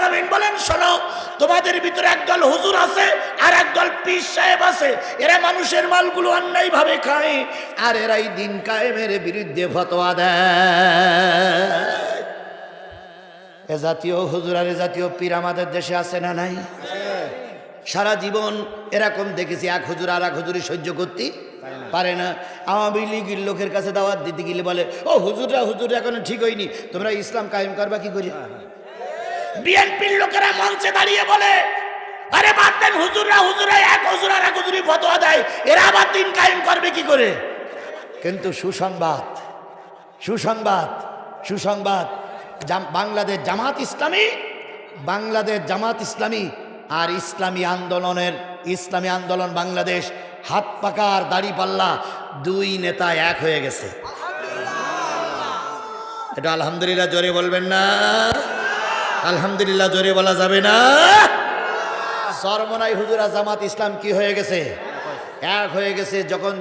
আলামিন বলেন, শোনো, তোমাদের ভিতরে একদল হুজুর আছে আর একদল পীর সাহেব আছে, এরা মানুষের মালগুলো অন্যায় ভাবে খায় আর এরাই দিন কায়েমের বিরুদ্ধে ফতোয়া দেয়। এ জাতীয় হুজুর আর এ জাতীয় পীর আমাদের দেশে আছে না নাই? সারা জীবন এরকম দেখেছি, এক হুজুর আর এক হুজুরি সহ্য করতে পারে না। আওয়ামী লীগের লোকের কাছে দাওয়াত দিতে গেলে বলে, ও হুজুররা এখনো ঠিক হয়নি, তোমরা ইসলাম কায়েম করবা কি করে? বিএনপির লোকেরা মঞ্চে দাঁড়িয়ে বলে, আরে বাদ দেন, হুজুররা এক হুজুর আর এক হুজুরি ফতোয়া দেয়, এরা আবার দিন কায়েম করবে কি করে? কিন্তু সুসংবাদ বাংলাদেশ জামাত ইসলামী আর ইসলামী আন্দোলন বাংলাদেশ হাত পাকার দাড়ি পাল্লা দুই নেতা এক হয়ে গেছে। এটা আলহামদুলিল্লাহ জোরে বলবেন না? আলহামদুলিল্লাহ জোরে বলা যাবে না? চরমনাই হুজুরা জামাত ইসলাম কি হয়ে গেছে? এক হয়ে গেছে। যখন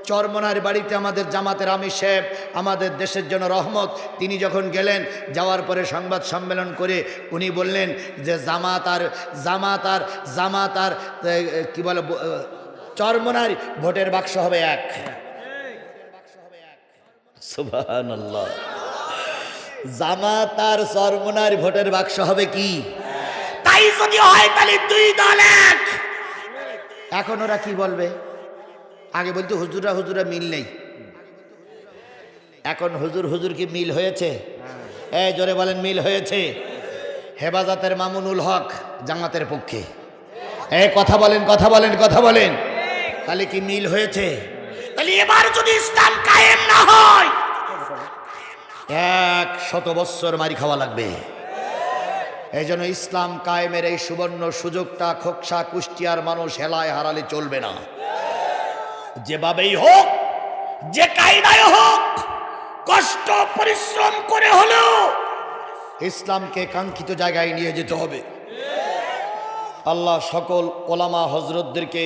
চরমনার বাড়িতে আমাদের জামাতের আমির সাহেব, আমাদের দেশের জন্য রহমত, তিনি যখন গেলেন, যাওয়ার পরে সংবাদ সম্মেলন করে উনি বললেন যে জামাত আর কি বলে, চরমনার ভোটের বাক্স হবে এক। সুবহানাল্লাহ। জামাত আর চরমনার ভোটের বাক্স হবে কি? তাই যদি হয় তাহলে দুই দল এক। এখন ওরা কি বলবে? আগে বলতে হুজুরা মিল নেই, এখন হুজুর কি মিল হয়েছে? এই জোরে বলেন, মিল হয়েছে। হেফাজতের মামুনুল হক জামাতের পক্ষে, এই কথা বলেন। তাহলে কি মিল হয়েছে? তাহলে এবার যদি ইসলাম কায়েম না হয় 100 বছর মারি খাওয়া লাগবে। এই জন্য ইসলাম কায়েমের এই সুবর্ণ সুযোগটা খোকসা কুষ্টিয়ার মানুষ হেলায় হারালে চলবে না। যেভাবেই হোক, যে কায়দায় হোক, কষ্ট পরিশ্রম করে হলেও ইসলামকে কাঙ্ক্ষিত জায়গায় নিয়ে যেতে হবে। আল্লাহ সকল ওলামা হজরতদেরকে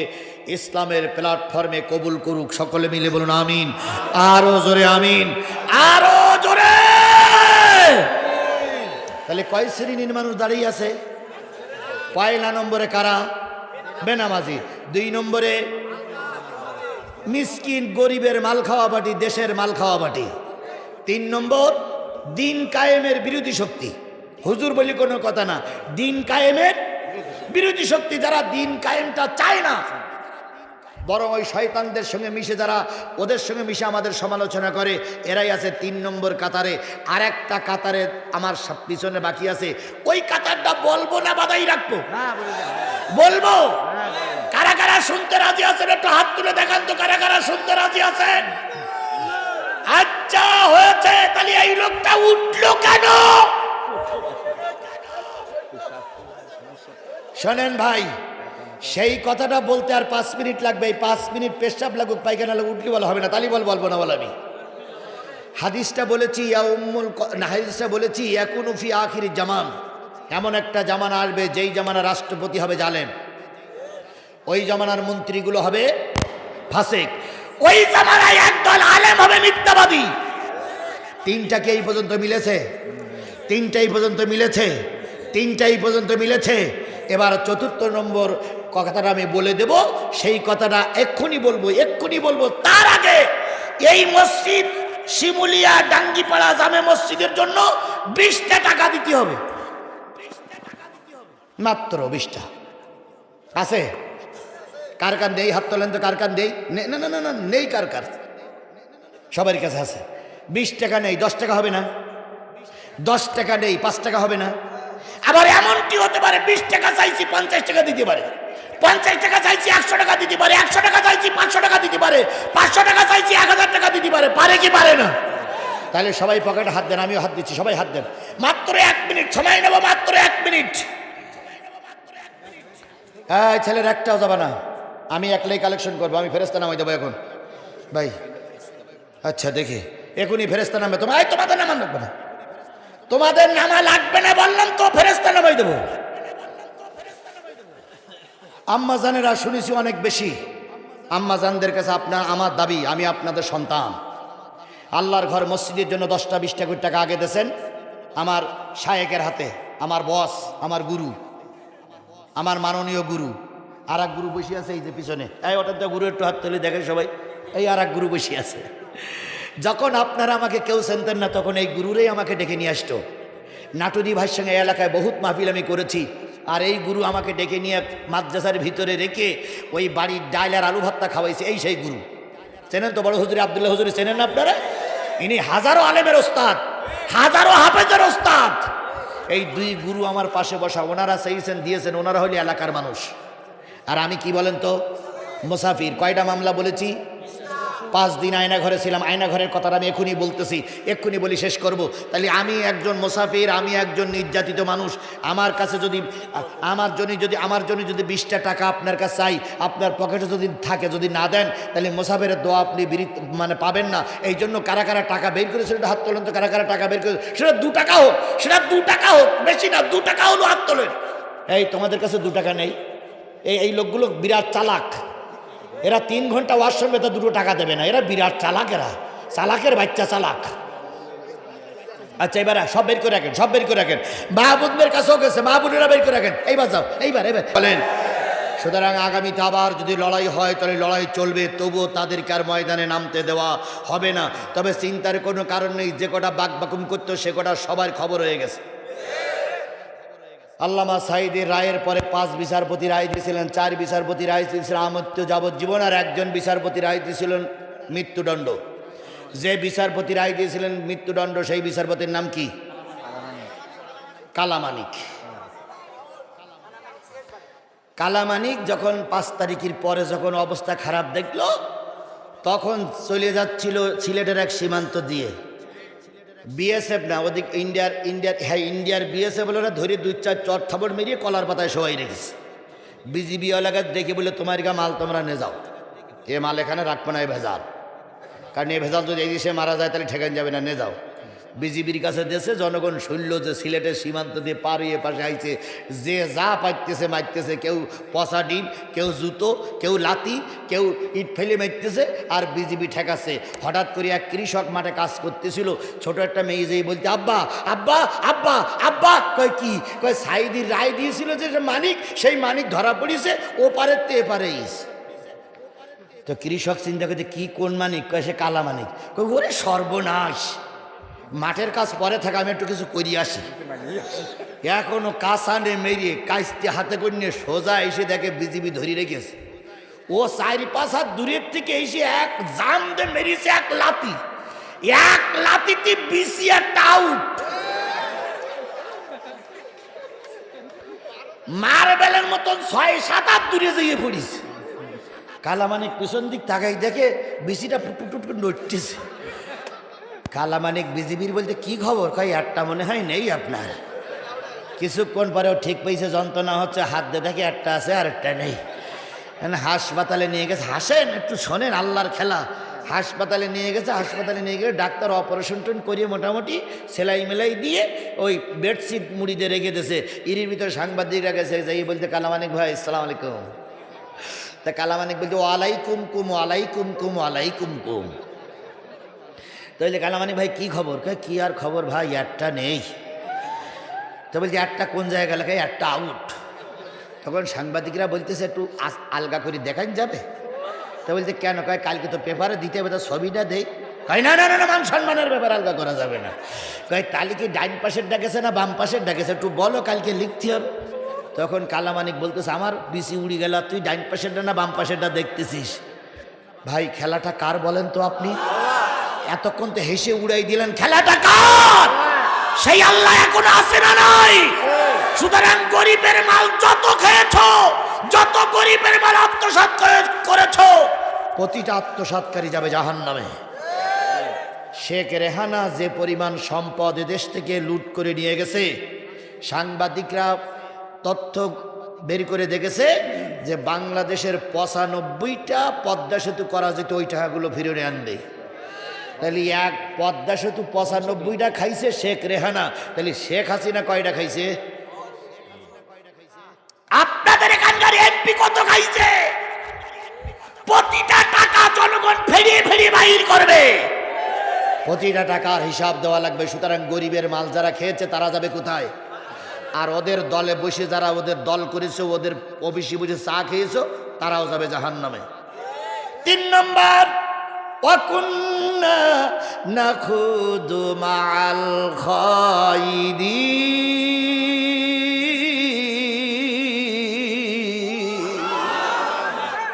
ইসলামের প্ল্যাটফর্মে কবুল করুক। সকলে মিলে বলুন আমিন। আরো জোরে আমিন, আরো জোরে। তাহলে কয় শ্রেণীর মানুষ দাঁড়িয়ে আছে? পয়লা নম্বরে কারা? বেনামাজি। 2 নম্বরে মিসকিন গরিবের মাল খাওয়া পার্টি, দেশের মাল খাওয়া পার্টি। 3 নম্বর দিন কায়েমের বিরোধী শক্তি। হুজুর বলি কোনো কথা না, দিন কায়েমের বিরোধী শক্তি, যারা দিন কায়েমটা চায় না, বরং ওই শয়তানদের সঙ্গে মিশে, যারা ওদের সঙ্গে মিশে আমাদের সমালোচনা করে, এরাই আছে 3 নম্বর কাতারে। আর একটা কাতারে আমার পিছনে বাকি আছে, ওই কাতারটা বলবো না বাধাই রাখবো? বলবো। কারা কারা শুনতে রাজি আছেন একটু হাত তুলে দেখান তো, কারা কারা শুনতে রাজি আছেন? আচ্ছা হয়েছে, তাহলে এই লোকটা উঠলো কেন? শোনেন ভাই, সেই কথাটা বলতে আর 5 মিনিট লাগবে। এই 5 মিনিট পেশাব লাগুক, পায়খানা লাগুক, উঠলি বলা হবে না, তালি বলবো না বল। আমি হাদিসটা বলেছি ইয়াকুনু ফি আখির জামান, এমন একটা জামানা আসবে যেই জামানা রাষ্ট্রপতি হবে জালেম, ওই জামানার মন্ত্রীগুলো হবে ফাসিক, ওই জামানায় একদল আলেম হবে মিথ্যাবাদী। 3টা কি এই পর্যন্ত মিলেছে? 3টাই পর্যন্ত মিলেছে। এবার 4র্থ নম্বর কথাটা আমি বলে দেব, সেই কথাটা এক্ষুনি বলবো। তার আগে এই মসজিদ শিমুলিয়া ডাঙ্গিপাড়া জামে মসজিদের জন্য 20টা টাকা দিতে হবে, মাত্র 20টা। আছে? কার কার নেই? হাত তোলেন তো, কার কার নেই? না নেই। কার সবার কাছে আছে? 20 টাকা নেই, 10 টাকা হবে না? 10 টাকা নেই, 5 টাকা হবে না? আবার এমনটি হতে পারে 20 টাকা চাইছি 50 টাকা দিতে পারে, 50 টাকা চাইছি 100 টাকা দিতে পারে, 100 টাকা চাইছি 500 টাকা দিতে পারে, 500 টাকা চাইছি 1000 টাকা দিতে পারে। পারে কি পারে না? তাহলে সবাই পকেটে হাত দেন, আমিও হাত দিচ্ছি, সবাই হাত দেন। মাত্র 1 মিনিট সময় নেব, মাত্র 1 মিনিট। এই ছেলের একটাও যাবে না, আমি একলাই কালেকশন করবো, আমি ফেরেশতা নামাই দেবো এখন ভাই। আচ্ছা দেখি, এখনই ফেরেশতা নামবে। তোমাদের নামা লাগবে না, তোমাদের নামা লাগবে না বললাম তো, ফেরেশতা নামাই দেবো। আম্মা জানেরা শুনেছি অনেক বেশি, আম্মা জানদের কাছে আমার দাবি, আমি আপনাদের সন্তান। আল্লাহর ঘর মসজিদের জন্য 10টা 20টা কোটি টাকা আগে দিয়েছেন আমার শায়েকের হাতে, আমার বস, আমার গুরু, আমার মাননীয় গুরু। আর এক গুরু বসে আছে এই যে পিছনে, এই ওটার তো গুরু, একটু হাত তুলে দেখে সবাই, এই আর এক গুরু বসে আছে। যখন আপনারা আমাকে কেউ চিনতেন না, তখন এই গুরুরাই আমাকে ডেকে নিয়ে আসতো। নাটুরি ভাইয়ের সঙ্গে এলাকায় বহুত মাহফিল আমি করেছি, আর এই গুরু আমাকে ডেকে নিয়ে মাদ্রাসার ভিতরে রেখে ওই বাড়ির ডাল আর আলু ভাতটা খাওয়াইছে। এই সেই গুরু, চেনেন তো বড় হুজুর আব্দুল্লাহ হুজুর, চেনেন না আপনারা? ইনি হাজারো আলেমের ওস্তাদ, হাজারো হাফেজের ওস্তাদ। এই দুই গুরু আমার পাশে বসা, ওনারা চেয়েছেন দিয়েছেন, ওনারা হলি এলাকার মানুষ। আর আমি কি বলেন তো, মুসাফির। কয়টা মামলা বলেছি? 5 দিন আয়না ঘরে ছিলাম। আয়না ঘরের কথাটা আমি এক্ষুনি বলতেছি, এক্ষুনি বলি শেষ করব। তাহলে আমি একজন মুসাফির, আমি একজন নির্যাতিত মানুষ। আমার কাছে যদি আমার জন্য যদি 20টা টাকা আপনার কাছে চাই, আপনার পকেটে যদি থাকে, যদি না দেন, তাহলে মুসাফিরের দোয়া আপনি মানে পাবেন না। এই জন্য কারা কারা টাকা বের করেছে সেটা হাত তোলেন তো। কারা কারা টাকা বের করেছে, সেটা 2 টাকা হোক, সেটা 2 টাকা হোক, বেশি না, 2 টাকা হলো, হাত তোলেন। এই তোমাদের কাছে 2 টাকা নেই? এই লোকগুলো বিরাট চালাক। এরা 3 ঘন্টা ওয়াশ শুনবে তো 2 টাকা দেবে না। এরা বিরাট চালাক, এরা চালাকের বাচ্চা, চালাক। আচ্ছা, এবার সব বের করে রাখেন, সব বের করে রাখেন। মাহবুবের কাছেও গেছে, মাহবুবেরা বের করে রাখেন। এইবার যাও, এইবার বলেন। সুতরাং আগামীতে আবার যদি লড়াই হয়, তাহলে লড়াই চলবে, তবুও তাদেরকে আর ময়দানে নামতে দেওয়া হবে না। তবে চিন্তার কোনো কারণ নেই, যে কটা বাকবাকুম করতো সে কটা সবার খবর হয়ে গেছে। আল্লামা সাঈদীর রায়ের পরে 5 বিচারপতি রায় দিয়েছিলেন, 4 বিচারপতি রায় দিয়েছিলেন আমৃত্যু যাবজ্জীবন, আর একজন বিচারপতি রায় দিয়েছিলেন মৃত্যুদণ্ড। যে বিচারপতি রায় দিয়েছিলেন মৃত্যুদণ্ড, সেই বিচারপতির নাম কি? কালামানিক। কালামানিক যখন 5 তারিখের পরে যখন অবস্থা খারাপ দেখলো, তখন চলে যাচ্ছিল সিলেটের এক সীমান্ত দিয়ে। বিএসএফ না, ওদিক ইন্ডিয়ার বিএসএফ বলে ধরে 2-4 চট থাবড় মেরিয়ে কলার পাতায় সবাই রেখেছে। বিজিবি এলাকায় দেখে বলে, তোমার গা মাল তোমরা নিয়ে যাও, এ মাল এখানে রাখবো না, এ ভেজাল। কারণ এ ভেজাল যদি এই দেশে মারা যায় তাহলে ঠেকান যাবে না, নিয়ে যাও। বিজিবির কাছে দেশে জনগণ শুনল যে সিলেটের সীমান্ত দিয়ে পার হয়ে পাশে আইছে, যে যা পাইতেছে মারতেছে, কেউ পচা ডিম, কেউ জুতো, কেউ লাতি, কেউ ইট ফেলে মারতেছে, আর বিজিবি ঠেকাচ্ছে। হঠাৎ করে এক কৃষক মাঠে কাজ করতেছিল, ছোট একটা মেয়ে যেই বলতে, আব্বা আব্বা আব্বা আব্বা। কয় কি? কয় সাঈদীর রায় দিয়েছিল যে মানিক, সেই মানিক ধরা পড়িছে, ও পারে তে পারে। তো কৃষক চিন্তা করতে, কি কোন মানিক? কয় সে কালা মানিক। কয় ওরে সর্বনাশ, মাঠের কাজ পরে থাকে, আমি একটু কিছু করি আসি। এখনো কাসানে মেরিয়ে কাইস্তে হাতে করে নিয়ে সোজা এসে দেখে বিজিবি ধরে রেখেছে। ও 4-5 হাত দূরের থেকে এসে এক জাম দিয়ে মেরিয়েছে, এক লাতি, এক লাতিতে বিসি একটা আউট। মারবেলের মতন 6-7 হাত দূরে যেয়ে পড়িছে। কালামানিক পিছন দিক তাকাই দেখে বিসিটা ফুটফুট নড়তেছে। কালামানিক বিজিবির বলতে, কি খবর? কয় একটা মনে হয় নেই আপনার। কিছুক্ষণ পরেও ঠিক পেয়েছে, যন্ত্রণা হচ্ছে, হাত দিয়ে দেখে একটা আছে আর একটা নেই। হাসপাতালে নিয়ে গেছে। হাসেন, একটু শোনেন আল্লাহর খেলা। হাসপাতালে নিয়ে গেছে, হাসপাতালে নিয়ে গেলে ডাক্তার অপারেশন করিয়ে মোটামুটি সেলাই মেলাই দিয়ে ওই বেডশিট মুড়ি দিয়ে রেখে দিয়েছে। এর ভিতরে সাংবাদিকরা গেছে, যাই বলতে, কালামানিক ভাই আসসালামু আলাইকুম। তা কালামানিক বলতে, ওয়ালাইকুম কুম, ওয়ালাইকুম কুম, ওয়ালাইকুম কুম। তাহলে কালামানিক ভাই কি খবর? কয় কি আর খবর ভাই, একটা নেই। তো বলছি, একটা কোন জায়গা লেখায়? একটা আউট। তখন সাংবাদিকরা বলতেছে, একটু আলগা করে দেখান যাবে? তো বলছে, কেন? কয় কালকে তো পেপারে দিতে হবে, তো ছবিটা দেই। কয় না না না, মান সম্মানের ব্যাপার, আলগা করা যাবে না। কয় তাহলে কি ডাইন পাশের ডাকেছে না বাম পাশের ডাকেছে, একটু বলো, কালকে লিখতে হবে। তখন কালামানিক বলতেছে, আমার বিসি উড়ি গেল, তুই ডাইন পাশেরটা না বাম পাশেরটা দেখতেছিস? ভাই খেলাটা কার বলেন তো আপনি? এতক্ষণ তো হেসে উড়াই দিলেন, খেলাটা কার? সেই আল্লাহ এখন আছে না নাই? সুতরাং গরিবের মাল যত খেয়েছ, যত গরিবের মাল আত্মসাৎ করেছ, প্রতিটা আত্মসাৎকারী যাবে জাহান্নামে। শেখ রেহানা যে পরিমাণ সম্পদ দেশ থেকে লুট করে নিয়ে গেছে, সাংবাদিকরা তথ্য বের করে দেখেছে যে বাংলাদেশের 95টা পদ্মা সেতু করা যেত, ওই টাকাগুলো ফিরে আনবে। তাহলে এক পদ্মা সেতু 95টা খাইছে শেখ রেহানা, তাহলে শেখ হাসিনা কয়টা খাইছে? আপনাদের এখানকার এমপি কত খাইছে? প্রতিটা টাকা জনগণ ফেরিয়ে ফেরিয়ে বাহির করবে, প্রতিটা টাকার হিসাব দেওয়া লাগবে। সুতরাং গরিবের মাল যারা খেয়েছে তারা যাবে কোথায়? আর ওদের দলে বসে যারা ওদের দল করেছে, ওদের অফিসে বসে চা খেয়েছো, তারাও যাবে জাহান্নামে। 3 নম্বর, ওয়াকুন্না নাখুদু মাআল খায়িদিন।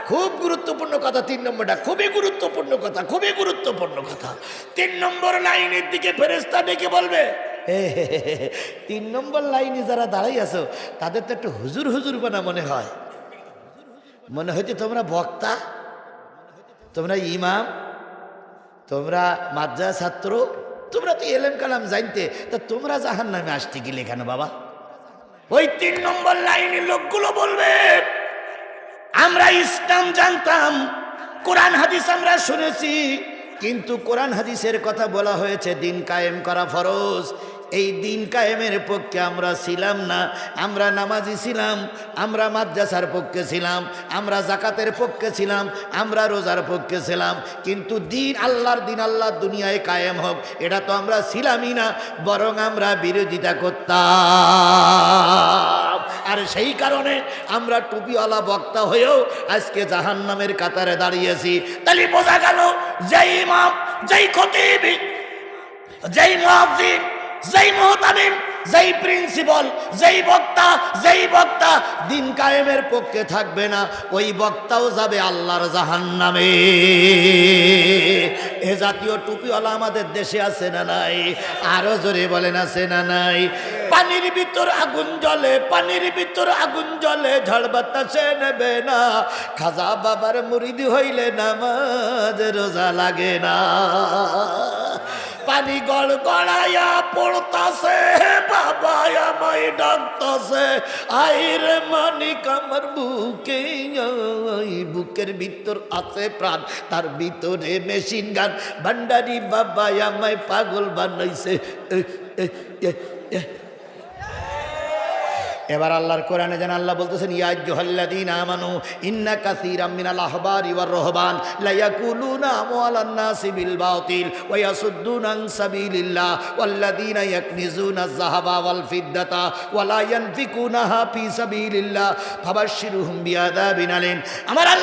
খুব গুরুত্বপূর্ণ কথা 3 নম্বরটা, খুবই গুরুত্বপূর্ণ কথা, খুবই গুরুত্বপূর্ণ কথা। 3 নম্বর লাইনের দিকে ফেরেশতা ডেকে বলবে, 3 নম্বর লাইনে যারা দাঁড়াই আছো তাদের তো একটু হুজুর হুজুর বানা মনে হয়, মনে হইতে তোমরা বক্তা, তোমরা ইমাম, তোমরা মাদ্রাসা ছাত্র, তোমরা তো এলেম কালাম জানতে, তা তোমরা জাহান্নামে আসতে গেলে কেন বাবা? ওই 3 নম্বর লাইনের লোকগুলো বলবে, আমরা ইসলাম জানতাম, কোরআন হাদিস আমরা শুনেছি, কিন্তু কোরআন হাদিসের কথা বলা হয়েছে দিন কায়েম করা ফরজ, এই দিন কায়েমের পক্ষে আমরা ছিলাম না। আমরা নামাজি ছিলাম, আমরা মাদ্রাসার পক্ষে ছিলাম, আমরা যাকাতের পক্ষে ছিলাম, আমরা রোজার পক্ষে ছিলাম, কিন্তু দিন আল্লাহর দিন, আল্লাহ দুনিয়ায় কায়েম হোক, এটা তো আমরা ছিলামই না, বরং আমরা বিরোধিতা করতাম। আর সেই কারণে আমরা টুপিওয়ালা বক্তা হয়েও আজকে জাহান্নামের কাতারে দাঁড়িয়েছি। তাহলে বোঝা গেল, যেই ইমাম, যেই খতিব, যেই মুয়াজ্জিন, যেই মুহতামিম, যেই প্রিন্সিপাল, যেই বক্তা দিন কায়েমের পক্ষে থাকবে না, ওই বক্তাও যাবে আল্লাহর জাহান্নামে। এ জাতীয় টুপিওয়ালা আমাদের দেশে আছে না নাই? আরো জোরে বলেন, আছে না নাই? পানির ভিতর আগুন জ্বলে, পানির ভিতর আগুন জ্বলে, ঝড় বাতাসে নেবে না, খাজা বাবার মুরিদ হইলে নামাজ রোজা লাগে না। পানি গড় গড়াইয়া পড়তাছে, বাবা আমায় ডাকতাছে, আইরে মানিক আমার বুকে, বুকের ভিতর আছে প্রাণ, তার ভিতরে মেশিন গান, ভান্ডারি বাবা আমায় পাগল বানাইছে। এবার আল্লাহর কোরআনে যেন আল্লাহ বলতেছেন, ইয়া আইয়ুহাল্লাযীনা আমানু ইন্না কাসীরাম মিনাল আহবারি ওয়ার রুহবান লা ইয়াকুলুনা আমওয়ালান নাসি বিল বাতিল ওয়া ইয়াসুদ্দুনা আন সাবিলিল্লাহ ওয়াল্লাযীনা ইয়াকনিজুনা আয-যাহাবা ওয়াল ফিদ্দাতা ওয়া লা ইয়ানফিকুনাহা ফি সাবিলিল্লাহ ফাবাশশিরহুম বিআযাবিন আলীম। আমার আল্লাহ